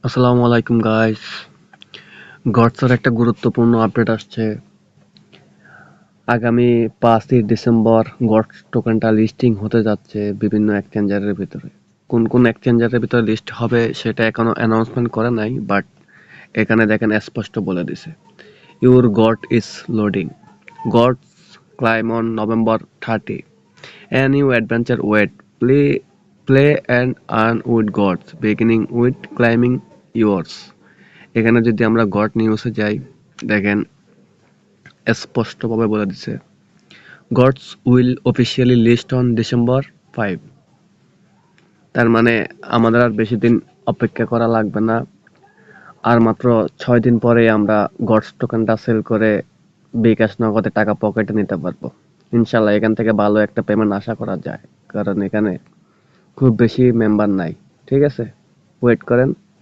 আসসালামু আলাইকুম গাইস। গডসের একটা গুরুত্বপূর্ণ আপডেট আসছে। আগামী 5ই ডিসেম্বর গডস টোকেনটা লিস্টিং হতে যাচ্ছে বিভিন্ন এক্সচেঞ্জারের ভিতরে। কোন কোন এক্সচেঞ্জারের ভিতরে লিস্ট হবে সেটা এখনো অ্যানাউন্সমেন্ট করে নাই, বাট এখানে দেখেন স্পষ্ট বলে দিছে, your god is loading, gods claim on November 30, a new adventure wait, play play and earn with gods beginning with claiming yours. এখানে যদি আমরা গড নিউজে যাই, দেখেন স্পষ্টভাবে বলে দিছে, gods will officially list on December 5। তার মানে আমাদের আর বেশি দিন অপেক্ষা করা লাগবে না। আর মাত্র 6 দিন পরে আমরা গডস টোকেনটা সেল করে বিকাশ নগদে টাকা পকেটে নিতে পারবো। ইনশাল্লাহ এখান থেকে ভালো একটা পেমেন্ট আশা করা যায়, কারণ এখানে খুব বেশি মেম্বার নাই। ঠিক আছে, ওয়েট করেন,